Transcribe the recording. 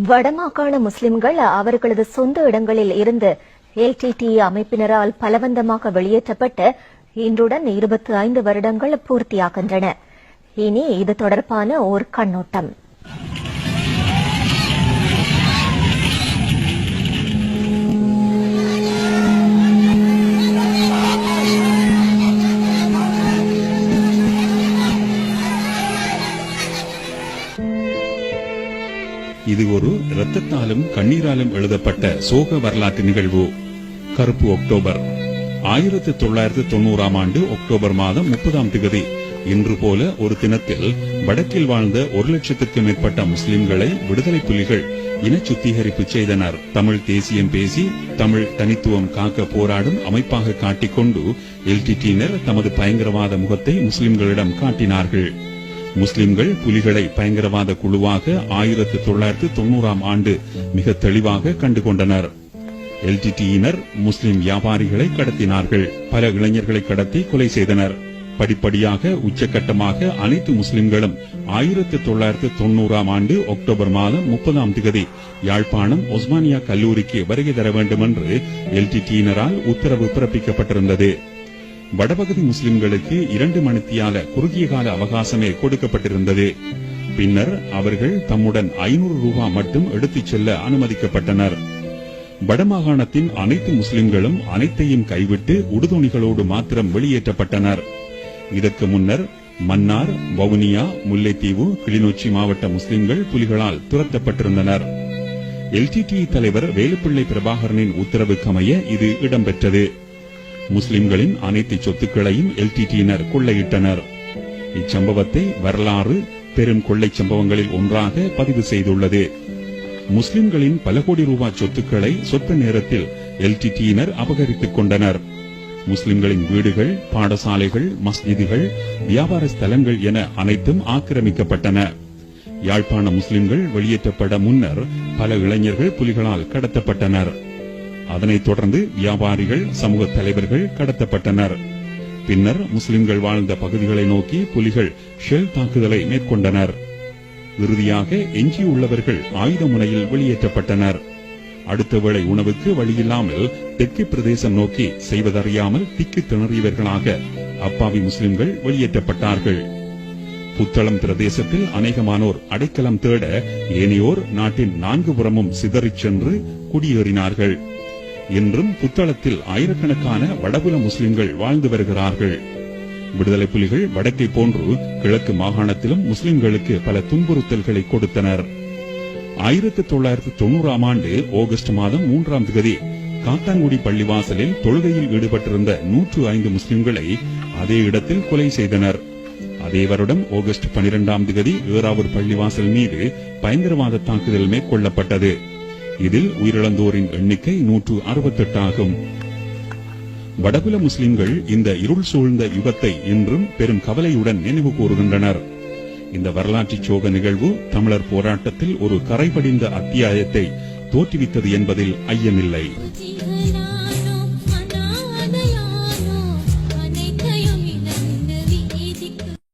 வடமாகாண முஸ்லிம்கள் அவர்களது சொந்த இடங்களில் இருந்து LTTE அமைப்பினரால் பலவந்தமாக வெளியேற்றப்பட்டு இன்றுடன் 25 வருடங்கள் பூர்த்தியாகின்றன. இனி இது தொடர்பான ஓர் கண்ணோட்டம். இது ஒரு இரத்தத்தாலும் கண்ணீராலும் எழுதப்பட்ட சோக வரலாற்று நிகழ்வு. கருப்பு அக்டோபர் 1990 ஆண்டு அக்டோபர் மாதம் 30ஆம் தேதி இன்று போல ஒரு தினத்தில் வடக்கில் வாழ்ந்த 1 லட்சத்திற்கும் மேற்பட்ட முஸ்லிம்களை விடுதலை புலிகள் இன சுத்திகரிப்பு செய்தனர். தமிழ் தேசியம் பேசி தமிழ் தனித்துவம் காக்க போராடும் அமைப்பாக காட்டிக்கொண்டு LTTயினர் தமது பயங்கரவாத முகத்தை முஸ்லிம்களிடம் காட்டினார்கள். முஸ்லிம்கள் புலிகளை பயங்கரவாத குழுவாக 1990ஆம் ஆண்டு மிக தெளிவாக கண்டுகொண்டனர். LTTயினர் முஸ்லிம் வியாபாரிகளை கடத்தினார்கள். பல இளைஞர்களை கடத்தி கொலை செய்தனர். படிப்படியாக உச்சகட்டமாக அனைத்து முஸ்லிம்களும் 1990ஆம் ஆண்டு அக்டோபர் மாதம் 30ஆம் தேதி யாழ்ப்பாணம் ஒஸ்மானியா கல்லூரிக்கு வருகை தர வேண்டும் என்று LTTயினரால் உத்தரவு பிறப்பிக்கப்பட்டிருந்தது. வடபகுதி முஸ்லிம்களுக்கு 2 மணித்தியால குறுகிய கால அவகாசமே கொடுக்கப்பட்டிருந்தது. பின்னர் அவர்கள் தம்முடன் 500 ரூபாய் மட்டும் எடுத்துச் செல்ல அனுமதிக்கப்பட்டனர். வடமாகாணத்தின் அனைத்து முஸ்லிம்களும் அனைத்தையும் கைவிட்டு உடுதுணிகளோடு மாத்திரம் வெளியேற்றப்பட்டனர். இதற்கு முன்னர் மன்னார், வவுனியா, முல்லைத்தீவு, கிளிநொச்சி மாவட்ட முஸ்லிம்கள் புலிகளால் துரத்தப்பட்டிருந்தனர். LTTE தலைவர் வேலுப்பிள்ளை பிரபாகரனின் உத்தரவுக்கமைய இது இடம்பெற்றது. முஸ்லிம்களின் அனைத்து சொத்துக்களையும் LTTயினர் கொள்ளையிட்டனர். இச்சம்பவத்தை வரலாறு பெரும் கொள்ளை சம்பவங்களில் ஒன்றாக பதிவு செய்துள்ளது. முஸ்லிம்களின் பல கோடி ரூபாய் சொத்துக்களை சொற்ப நேரத்தில் LTTயினர் அபகரித்துக் கொண்டனர். முஸ்லிம்களின் வீடுகள், பாடசாலைகள், மஸ்ஜிதுகள், வியாபார ஸ்தலங்கள் என அனைத்தும் ஆக்கிரமிக்கப்பட்டன. யாழ்ப்பாண முஸ்லிம்கள் வெளியேற்றப்பட முன்னர் பல இளைஞர்கள் புலிகளால் கடத்தப்பட்டனர். அதனைத் தொடர்ந்து வியாபாரிகள், சமூக தலைவர்கள் கடத்தப்பட்டனர். பின்னர் முஸ்லிம்கள் வாழ்ந்த பகுதிகளை நோக்கி புலிகள் ஷெல் தாக்குதலை மேற்கொண்டனர். இறுதியாக எஞ்சியுள்ளவர்கள் ஆயுத முனையில் வெளியேற்றப்பட்டனர். அடுத்த வேளை உணவுக்கு வழியில்லாமல் தெற்கு பிரதேசம் நோக்கி செய்வதறியாமல் திக்கு திணறியவர்களாக அப்பாவி முஸ்லிம்கள் வெளியேற்றப்பட்டார்கள். புத்தளம் பிரதேசத்தில் அநேகமானோர் அடைக்கலம் தேட ஏனையோர் நாட்டின் 4 புறமும் சிதறிச் சென்று குடியேறினார்கள். இன்றும் புத்தளத்தில் ஆயிரக்கணக்கான வடபுல முஸ்லிம்கள் வாழ்ந்து வருகிறார்கள். விடுதலை புலிகள் வடக்கை போன்று கிழக்கு மாகாணத்திலும் முஸ்லிம்களுக்கு பல துன்புறுத்தல்களை கொடுத்தனர். 1990ஆம் ஆண்டு ஆகஸ்ட் மாதம் 3ஆம் தேதி காத்தான்குடி பள்ளிவாசலில் தொழுகையில் ஈடுபட்டிருந்த 105 முஸ்லிம்களை அதே இடத்தில் கொலை செய்தனர். அதே வருடம் ஆகஸ்ட் 12ஆம் தேதி ஏறாவூர் பள்ளிவாசல் மீது பயங்கரவாத தாக்குதல் மேற்கொள்ளப்பட்டது. இதில் உயிரிழந்தோரின் எண்ணிக்கை 168 ஆகும். வடபுல முஸ்லிம்கள் இந்த இருள் சூழ்ந்த யுகத்தை இன்றும் பெரும் கவலையுடன் நினைவு கூறுகின்றனர். இந்த வரலாற்று சோக நிகழ்வு தமிழர் போராட்டத்தில் ஒரு கரைபடிந்த அத்தியாயத்தை தோற்றுவித்தது என்பதில் ஐயமில்லை.